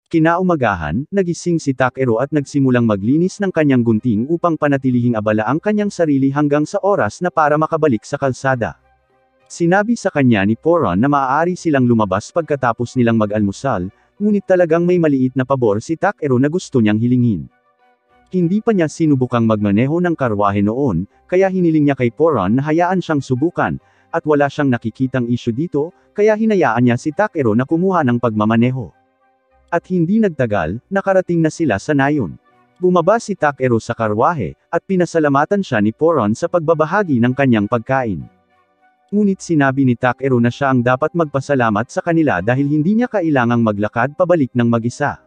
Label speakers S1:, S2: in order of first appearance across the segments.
S1: Kinaumagahan, nagising si Takeru at nagsimulang maglinis ng kanyang gunting upang panatilihing abala ang kanyang sarili hanggang sa oras na para makabalik sa kalsada. Sinabi sa kanya ni Poron na maaari silang lumabas pagkatapos nilang mag-almusal, ngunit talagang may maliit na pabor si Takeru na gusto niyang hilingin. Hindi pa niya sinubukang magmaneho ng karwahe noon, kaya hiniling niya kay Poron na hayaan siyang subukan, at wala siyang nakikitang isyu dito, kaya hinayaan niya si Takeru na kumuha ng pagmamaneho. At hindi nagtagal, nakarating na sila sa nayon. Bumaba si Takeru sa karwahe, at pinasalamatan siya ni Poron sa pagbabahagi ng kanyang pagkain. Ngunit sinabi ni Takeru na siya ang dapat magpasalamat sa kanila dahil hindi niya kailangang maglakad pabalik ng mag-isa.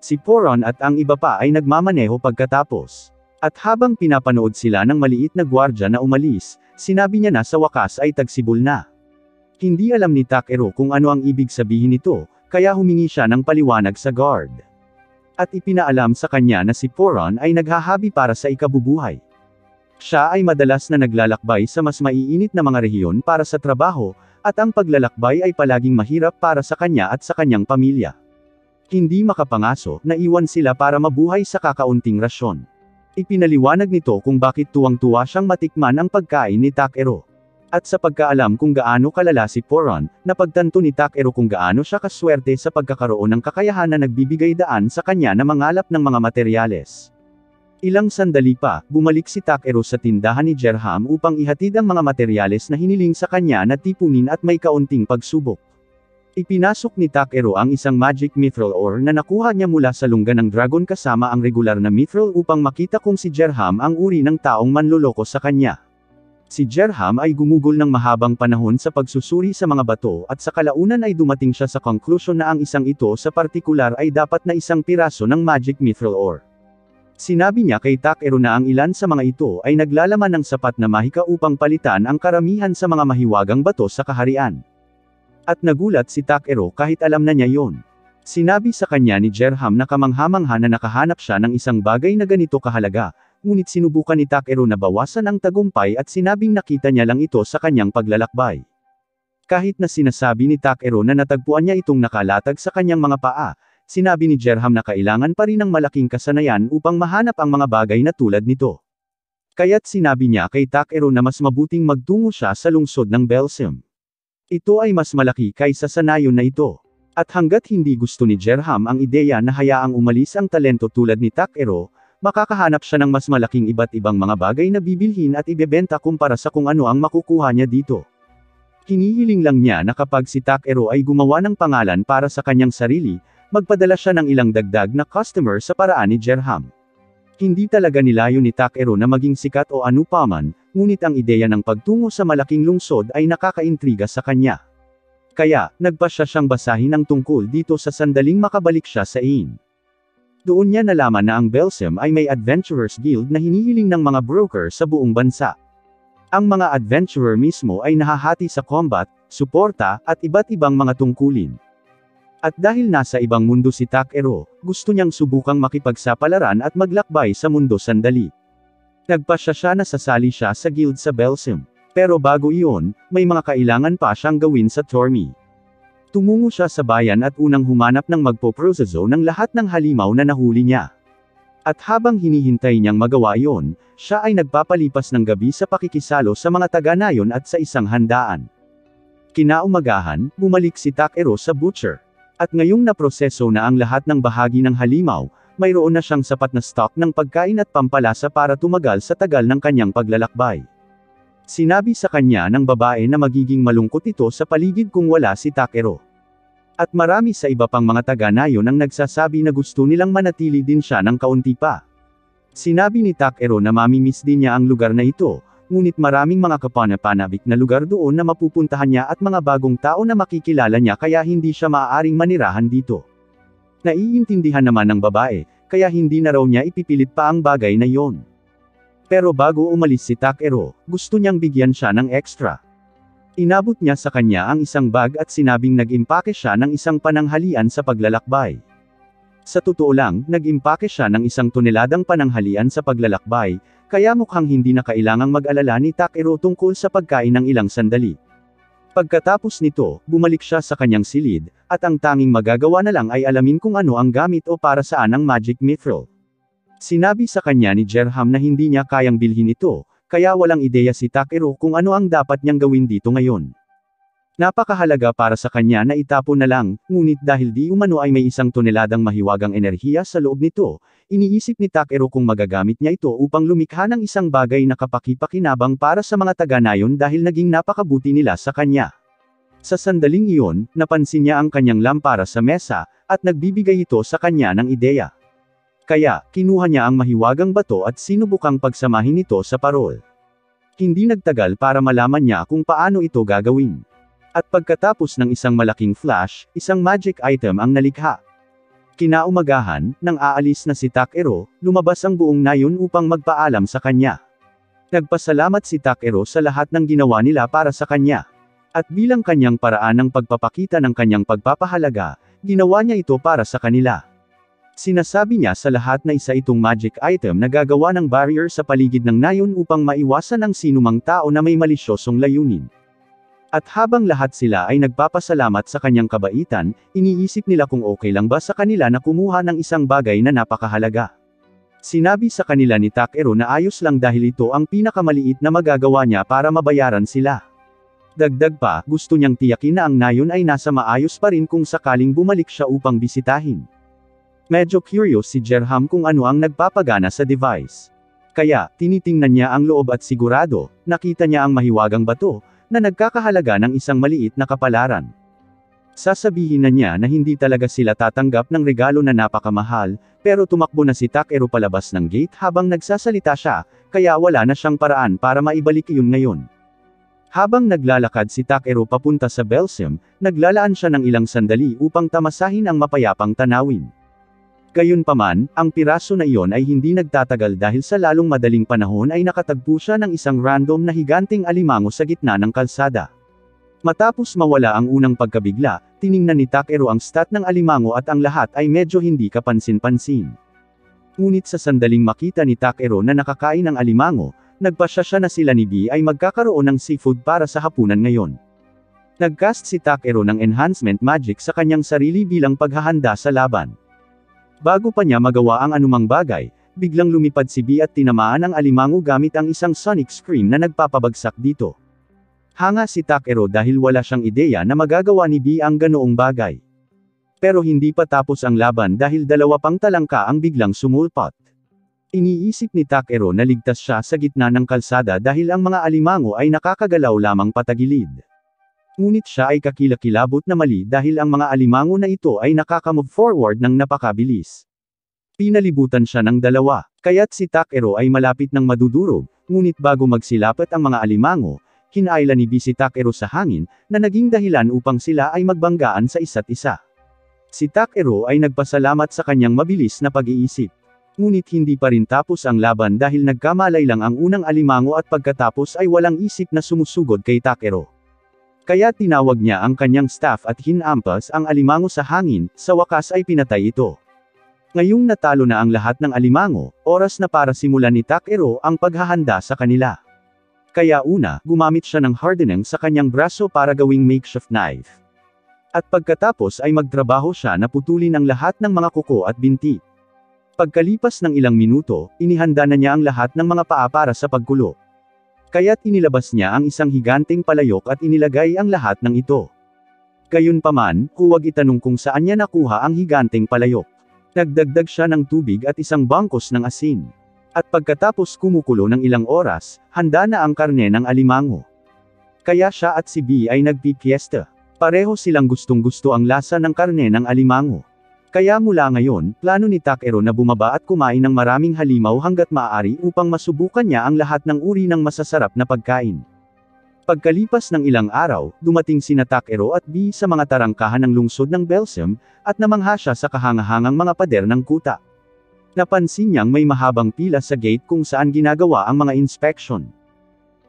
S1: Si Poron at ang iba pa ay nagmamaneho pagkatapos. At habang pinapanood sila ng maliit na gwardya na umalis, sinabi niya na sa wakas ay tagsibol na. Hindi alam ni Takeru kung ano ang ibig sabihin nito, kaya humingi siya ng paliwanag sa guard. At ipinaalam sa kanya na si Poron ay naghahabi para sa ikabubuhay. Siya ay madalas na naglalakbay sa mas maiinit na mga rehiyon para sa trabaho, at ang paglalakbay ay palaging mahirap para sa kanya at sa kanyang pamilya. Hindi makapangaso, naiwan sila para mabuhay sa kakaunting rasyon. Ipinaliwanag nito kung bakit tuwang-tuwa siyang matikman ang pagkain ni Takeru. At sa pagkaalam kung gaano kalala si Poron, napagtanto ni Takeru kung gaano siya kaswerte sa pagkakaroon ng kakayahan na nagbibigay daan sa kanya na mangalap ng mga materyales. Ilang sandali pa, bumalik si Takeru sa tindahan ni Gerham upang ihatid ang mga materyales na hiniling sa kanya na tipunin at may kaunting pagsubok. Ipinasok ni Takeru ang isang magic mithril ore na nakuha niya mula sa lungga ng dragon kasama ang regular na mithril upang makita kung si Gerham ang uri ng taong manloloko sa kanya. Si Gerham ay gumugol ng mahabang panahon sa pagsusuri sa mga bato at sa kalaunan ay dumating siya sa conclusion na ang isang ito sa partikular ay dapat na isang piraso ng magic mithril ore. Sinabi niya kay Takeru na ang ilan sa mga ito ay naglalaman ng sapat na mahika upang palitan ang karamihan sa mga mahiwagang bato sa kaharian. At nagulat si Takeru kahit alam na niya yon. Sinabi sa kanya ni Gerham na kamangha-mangha na nakahanap siya ng isang bagay na ganito kahalaga, ngunit sinubukan ni Takeru na bawasan ang tagumpay at sinabing nakita niya lang ito sa kanyang paglalakbay. Kahit na sinasabi ni Takeru na natagpuan niya itong nakalatag sa kanyang mga paa, sinabi ni Gerham na kailangan pa rin ng malaking kasanayan upang mahanap ang mga bagay na tulad nito. Kaya't sinabi niya kay Takeru na mas mabuting magtungo siya sa lungsod ng Belsim. Ito ay mas malaki kaysa sa nayon na ito. At hanggat hindi gusto ni Gerham ang ideya na hayaang umalis ang talento tulad ni Takeru, makakahanap siya ng mas malaking iba't ibang mga bagay na bibilhin at ibebenta kumpara sa kung ano ang makukuha niya dito. Hinihiling lang niya na kapag si Takeru ay gumawa ng pangalan para sa kanyang sarili, magpadala siya ng ilang dagdag na customer sa paraan ni Gerham. Hindi talaga nilayo ni Takeru na maging sikat o anupaman, ngunit ang ideya ng pagtungo sa malaking lungsod ay nakakaintriga sa kanya. Kaya, nagpasya siyang basahin ang tungkol dito sa sandaling makabalik siya sa inn. Doon niya nalaman na ang Belsim ay may Adventurers Guild na hinihiling ng mga broker sa buong bansa. Ang mga adventurer mismo ay nahahati sa combat, suporta, at iba't ibang mga tungkulin. At dahil nasa ibang mundo si Takeru, gusto niyang subukang makipagsapalaran at maglakbay sa mundo sandali. Nagpasya siya na sasali siya sa guild sa Belsim. Pero bago iyon, may mga kailangan pa siyang gawin sa Tormi. Tumungo siya sa bayan at unang humanap ng magpoproseso ng lahat ng halimaw na nahuli niya. At habang hinihintay niyang magawa iyon, siya ay nagpapalipas ng gabi sa pakikisalo sa mga taga-nayon at sa isang handaan. Kinaumagahan, bumalik si Takeru sa butcher. At ngayong naproseso na ang lahat ng bahagi ng halimaw, mayroon na siyang sapat na stock ng pagkain at pampalasa para tumagal sa tagal ng kanyang paglalakbay. Sinabi sa kanya ng babae na magiging malungkot ito sa paligid kung wala si Takeru. At marami sa iba pang mga taga-nayon ang nagsasabi na gusto nilang manatili din siya ng kaunti pa. Sinabi ni Takeru na mamimiss din niya ang lugar na ito, ngunit maraming mga kapanapanabik na lugar doon na mapupuntahan niya at mga bagong tao na makikilala niya kaya hindi siya maaaring manirahan dito. Naiintindihan naman ng babae, kaya hindi na raw niya ipipilit pa ang bagay na yon. Pero bago umalis si Takeru, gusto niyang bigyan siya ng extra. Inabot niya sa kanya ang isang bag at sinabing nag-impake siya ng isang pananghalian sa paglalakbay. Sa totoo lang, nag-impake siya ng isang toneladang pananghalian sa paglalakbay, kaya mukhang hindi na kailangang mag-alala ni Takeru tungkol sa pagkain ng ilang sandali. Pagkatapos nito, bumalik siya sa kanyang silid, at ang tanging magagawa na lang ay alamin kung ano ang gamit o para saan ang magic mithril. Sinabi sa kanya ni Gerham na hindi niya kayang bilhin ito, kaya walang ideya si Takeru kung ano ang dapat niyang gawin dito ngayon. Napakahalaga para sa kanya na itapon na lang, ngunit dahil di umano ay may 1 toneladang mahiwagang enerhiya sa loob nito, iniisip ni Takeru kung magagamit niya ito upang lumikha ng isang bagay na kapaki-pakinabang para sa mga taga-nayon dahil naging napakabuti nila sa kanya. Sa sandaling iyon, napansin niya ang kanyang lampara sa mesa, at nagbibigay ito sa kanya ng ideya. Kaya, kinuha niya ang mahiwagang bato at sinubukang pagsamahin ito sa parol. Hindi nagtagal para malaman niya kung paano ito gagawin. At pagkatapos ng isang malaking flash, isang magic item ang nalikha. Kinaumagahan, nang aalis na si Takeru, lumabas ang buong nayon upang magpaalam sa kanya. Nagpasalamat si Takeru sa lahat ng ginawa nila para sa kanya. At bilang kanyang paraan ng pagpapakita ng kanyang pagpapahalaga, ginawa niya ito para sa kanila. Sinasabi niya sa lahat na isa itong magic item na gagawa ng barrier sa paligid ng nayon upang maiwasan ang sinumang tao na may malisyosong layunin. At habang lahat sila ay nagpapasalamat sa kanyang kabaitan, iniisip nila kung okay lang ba sa kanila na kumuha ng isang bagay na napakahalaga. Sinabi sa kanila ni Takeru na ayos lang dahil ito ang pinakamaliit na magagawa niya para mabayaran sila. Dagdag pa, gusto niyang tiyakin na ang nayon ay nasa maayos pa rin kung sakaling bumalik siya upang bisitahin. Medyo curious si Gerham kung ano ang nagpapagana sa device. Kaya, tinitingnan niya ang loob at sigurado, nakita niya ang mahiwagang bato, na nagkakahalaga ng isang maliit na kapalaran. Sasabihin na niya na hindi talaga sila tatanggap ng regalo na napakamahal, pero tumakbo na si Takeru palabas ng gate habang nagsasalita siya, kaya wala na siyang paraan para maibalik iyon ngayon. Habang naglalakad si Takeru papunta sa Belsem, naglalaan siya ng ilang sandali upang tamasahin ang mapayapang tanawin. Gayunpaman, ang piraso na iyon ay hindi nagtatagal dahil sa lalong madaling panahon ay nakatagpo siya ng isang random na higanting alimango sa gitna ng kalsada. Matapos mawala ang unang pagkabigla, tiningnan ni Takeru ang stat ng alimango at ang lahat ay medyo hindi kapansin-pansin. Ngunit sa sandaling makita ni Takeru na nakakain ng alimango, nagpasya siya na sila ni B ay magkakaroon ng seafood para sa hapunan ngayon. Nagcast si Takeru ng enhancement magic sa kanyang sarili bilang paghahanda sa laban. Bago pa niya magawa ang anumang bagay, biglang lumipad si B at tinamaan ang alimango gamit ang isang sonic scream na nagpapabagsak dito. Hanga si Takeru dahil wala siyang ideya na magagawa ni B ang ganoong bagay. Pero hindi pa tapos ang laban dahil 2 pang talangka ang biglang sumulpot. Iniisip ni Takeru na ligtas siya sa gitna ng kalsada dahil ang mga alimango ay nakakagalaw lamang patagilid. Ngunit siya ay kakilakilabot na mali dahil ang mga alimango na ito ay nakaka-move forward ng napakabilis. Pinalibutan siya ng 2, kaya't si Takeru ay malapit ng madudurog, ngunit bago magsilapit ang mga alimango, hinaila ni B si Takeru sa hangin, na naging dahilan upang sila ay magbanggaan sa isa't isa. Si Takeru ay nagpasalamat sa kanyang mabilis na pag-iisip. Ngunit hindi pa rin tapos ang laban dahil nagkamalay lang ang unang alimango at pagkatapos ay walang isip na sumusugod kay Takeru. Kaya tinawag niya ang kanyang staff at hinampas ang alimango sa hangin, sa wakas ay pinatay ito. Ngayong natalo na ang lahat ng alimango, oras na para simulan ni Takeru ang paghahanda sa kanila. Kaya una, gumamit siya ng hardening sa kanyang braso para gawing makeshift knife. At pagkatapos ay magtrabaho siya na putulin ang lahat ng mga kuko at binti. Pagkalipas ng ilang minuto, inihanda na niya ang lahat ng mga paa para sa pagkulo. Kaya't inilabas niya ang isang higanting palayok at inilagay ang lahat ng ito. Gayunpaman, huwag itanong kung saan niya nakuha ang higanting palayok. Nagdagdag siya ng tubig at isang bangkos ng asin. At pagkatapos kumukulo ng ilang oras, handa na ang karne ng alimango. Kaya siya at si B ay nagpipiesta. Pareho silang gustong-gusto ang lasa ng karne ng alimango. Kaya mula ngayon, plano ni Takeru na bumaba at kumain ng maraming halimaw hanggat maaari upang masubukan niya ang lahat ng uri ng masasarap na pagkain. Pagkalipas ng ilang araw, dumating sina Takeru at B sa mga tarangkahan ng lungsod ng Belsem, at namangha siya sa kahangahangang mga pader ng kuta. Napansin niyang may mahabang pila sa gate kung saan ginagawa ang mga inspection.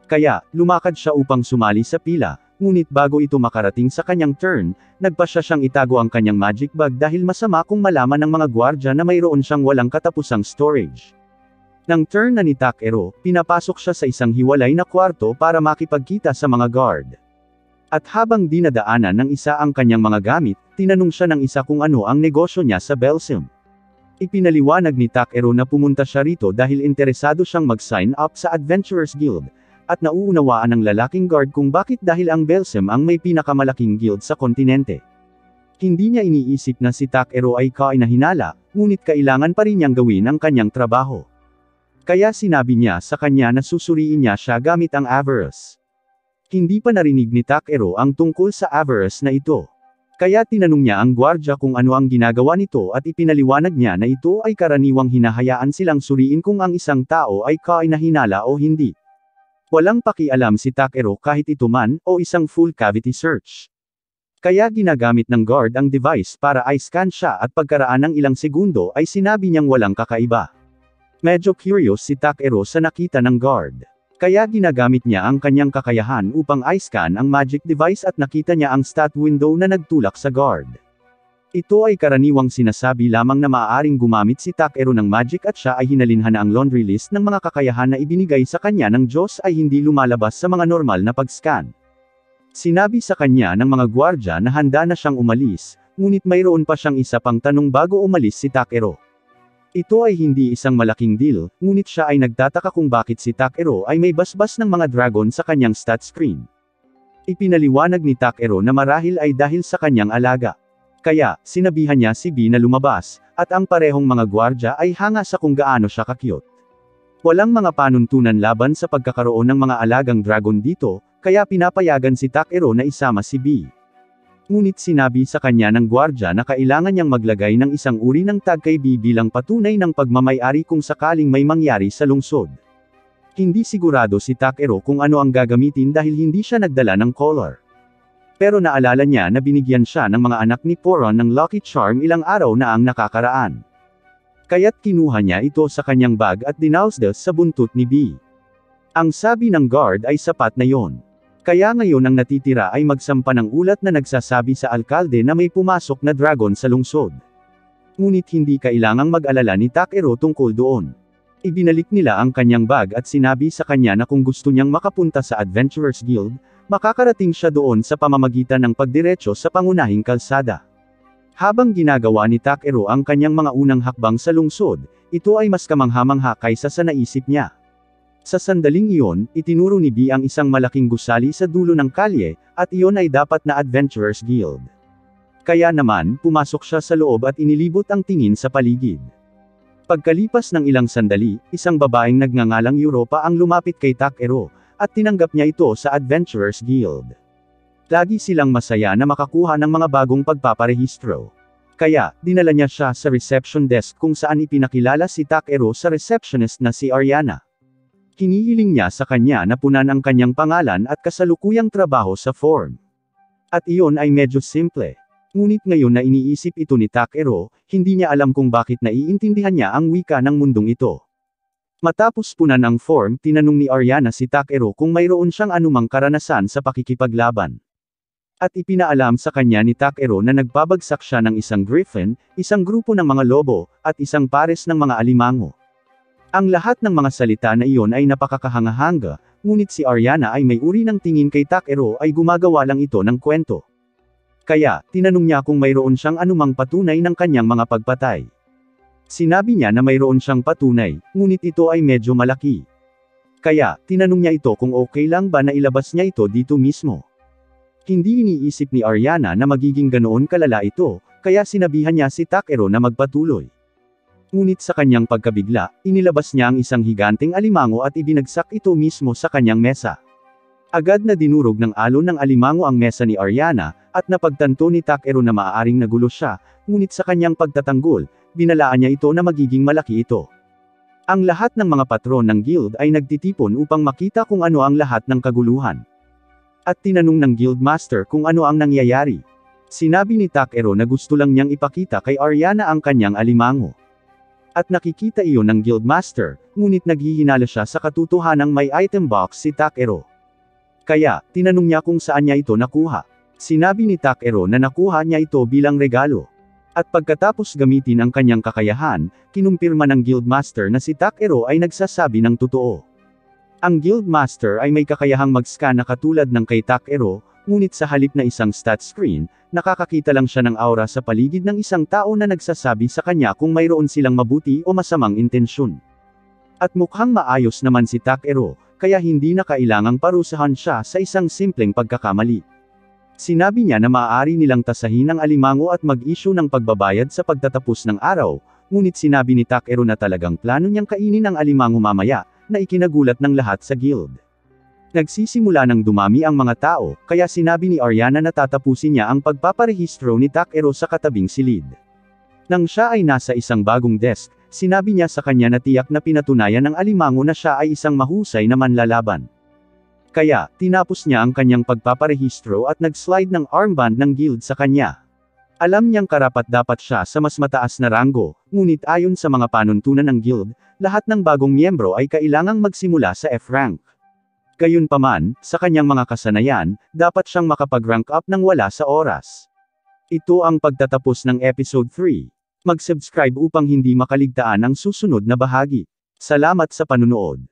S1: Kaya, lumakad siya upang sumali sa pila, ngunit bago ito makarating sa kanyang turn, nagpasya siyang itago ang kanyang magic bag dahil masama kung malaman ng mga gwardya na mayroon siyang walang katapusang storage. Nang turn na ni Takeru, pinapasok siya sa isang hiwalay na kwarto para makipagkita sa mga guard. At habang dinadaanan ng isa ang kanyang mga gamit, tinanong siya ng isa kung ano ang negosyo niya sa Belsim. Ipinaliwanag ni Takeru na pumunta siya rito dahil interesado siyang mag-sign up sa Adventurers Guild, at nauunawaan ng lalaking guard kung bakit dahil ang Belsim ang may pinakamalaking guild sa kontinente. Hindi niya iniisip na si Takeru ay kainahinala, ngunit kailangan pa rin niyang gawin ang kanyang trabaho. Kaya sinabi niya sa kanya na susuriin niya siya gamit ang Avarice. Hindi pa narinig ni Takeru ang tungkol sa Avarice na ito. Kaya tinanong niya ang gwardya kung ano ang ginagawa nito at ipinaliwanag niya na ito ay karaniwang hinahayaan silang suriin kung ang isang tao ay kainahinala o hindi. Walang pakialam si Takeru kahit ito man o isang full cavity search. Kaya ginagamit ng guard ang device para i-scan siya at pagkaraan ng ilang segundo ay sinabi niyang walang kakaiba. Medyo curious si Takeru sa nakita ng guard. Kaya ginagamit niya ang kanyang kakayahan upang i-scan ang magic device at nakita niya ang stat window na nagtulak sa guard. Ito ay karaniwang sinasabi lamang na maaaring gumamit si Takeru ng magic at siya ay hinalinhan na ang laundry list ng mga kakayahan na ibinigay sa kanya ng Diyos ay hindi lumalabas sa mga normal na pag-scan. Sinabi sa kanya ng mga gwardya na handa na siyang umalis, ngunit mayroon pa siyang isa pang tanong bago umalis si Takeru. Ito ay hindi isang malaking deal, ngunit siya ay nagtataka kung bakit si Takeru ay may basbas ng mga dragon sa kanyang stat screen. Ipinaliwanag ni Takeru na marahil ay dahil sa kanyang alaga. Kaya, sinabihan niya si B na lumabas, at ang parehong mga gwardya ay hanga sa kung gaano siya ka-cute. Walang mga panuntunan laban sa pagkakaroon ng mga alagang dragon dito, kaya pinapayagan si Takeru na isama si B. Ngunit sinabi sa kanya ng gwardya na kailangan niyang maglagay ng isang uri ng tag kay B bilang patunay ng pagmamay-ari kung sakaling may mangyari sa lungsod. Hindi sigurado si Takeru kung ano ang gagamitin dahil hindi siya nagdala ng collar. Pero naalala niya na binigyan siya ng mga anak ni Poron ng Lucky Charm ilang araw na ang nakakaraan. Kaya't kinuha niya ito sa kanyang bag at dinausda sa buntot ni B. Ang sabi ng guard ay sapat na yon. Kaya ngayon ang natitira ay magsampa ng ulat na nagsasabi sa alkalde na may pumasok na dragon sa lungsod. Ngunit hindi kailangang mag-alala ni Takeru tungkol doon. Ibinalik nila ang kanyang bag at sinabi sa kanya na kung gusto niyang makapunta sa Adventurers Guild, makakarating siya doon sa pamamagitan ng pagdiretso sa pangunahing kalsada. Habang ginagawa ni Takeru ang kanyang mga unang hakbang sa lungsod, ito ay mas kamangha-mangha kaysa sa naisip niya. Sa sandaling iyon, itinuro ni B ang isang malaking gusali sa dulo ng kalye, at iyon ay dapat na Adventurers Guild. Kaya naman, pumasok siya sa loob at inilibot ang tingin sa paligid. Pagkalipas ng ilang sandali, isang babaeng nagngangalang Europa ang lumapit kay Takeru, at tinanggap niya ito sa Adventurers Guild. Lagi silang masaya na makakuha ng mga bagong pagpaparehistro. Kaya, dinala niya siya sa reception desk kung saan ipinakilala si Takeru sa receptionist na si Ariana. Hinihiling niya sa kanya na punan ang kanyang pangalan at kasalukuyang trabaho sa form. At iyon ay medyo simple. Ngunit ngayon na iniisip ito ni Takeru, hindi niya alam kung bakit naiintindihan niya ang wika ng mundong ito. Matapos punan ang form, tinanong ni Ariana si Takeru kung mayroon siyang anumang karanasan sa pakikipaglaban. At ipinaalam sa kanya ni Takeru na nagbabagsak siya ng isang griffin, isang grupo ng mga lobo, at isang pares ng mga alimango. Ang lahat ng mga salita na iyon ay napakakahanga-hanga, ngunit si Ariana ay may uri ng tingin kay Takeru ay gumagawa lang ito ng kwento. Kaya, tinanong niya kung mayroon siyang anumang patunay ng kanyang mga pagpatay. Sinabi niya na mayroon siyang patunay, ngunit ito ay medyo malaki. Kaya, tinanong niya ito kung okay lang ba na ilabas niya ito dito mismo. Hindi iniisip ni Ariana na magiging ganoon kalala ito, kaya sinabihan niya si Takeru na magpatuloy. Ngunit sa kanyang pagkabigla, inilabas niya ang isang higanteng alimango at ibinagsak ito mismo sa kanyang mesa. Agad na dinurog ng alon ng alimango ang mesa ni Ariana, at napagtanto ni Takeru na maaaring nagulo siya, ngunit sa kanyang pagtatanggol, binalaan niya ito na magiging malaki ito. Ang lahat ng mga patron ng guild ay nagtitipon upang makita kung ano ang lahat ng kaguluhan. At tinanong ng guildmaster kung ano ang nangyayari. Sinabi ni Takeru na gusto lang niyang ipakita kay Ariana ang kanyang alimango. At nakikita iyon ng guildmaster, ngunit naghihinala siya sa katotohanang may item box si Takeru. Kaya, tinanong niya kung saan niya ito nakuha. Sinabi ni Takeru na nakuha niya ito bilang regalo. At pagkatapos gamitin ang kanyang kakayahan, kinumpirma ng guildmaster na si Takeru ay nagsasabi ng totoo. Ang guildmaster ay may kakayahang mag-scan na katulad ng kay Takeru, ngunit sa halip na isang stat screen, nakakakita lang siya ng aura sa paligid ng isang tao na nagsasabi sa kanya kung mayroon silang mabuti o masamang intensyon. At mukhang maayos naman si Takeru, kaya hindi na kailangang parusahan siya sa isang simpleng pagkakamali. Sinabi niya na maaari nilang tasahin ang alimango at mag-issue ng pagbabayad sa pagtatapos ng araw, ngunit sinabi ni Takeru na talagang plano niyang kainin ang alimango mamaya, na ikinagulat ng lahat sa guild. Nagsisimula ng dumami ang mga tao, kaya sinabi ni Ariana na tatapusin niya ang pagpaparehistro ni Takeru sa katabing silid. Nang siya ay nasa isang bagong desk, sinabi niya sa kanya na tiyak na pinatunayan ng alimango na siya ay isang mahusay na manlalaban. Kaya, tinapos niya ang kanyang pagpaparehistro at nag-slide ng armband ng guild sa kanya. Alam niyang karapat-dapat siya sa mas mataas na ranggo, ngunit ayon sa mga panuntunan ng guild, lahat ng bagong miyembro ay kailangang magsimula sa F-rank. Gayunpaman, sa kanyang mga kasanayan, dapat siyang makapag-rank up nang wala sa oras. Ito ang pagtatapos ng episode 3. Mag-subscribe upang hindi makaligtaan ang susunod na bahagi. Salamat sa panunood.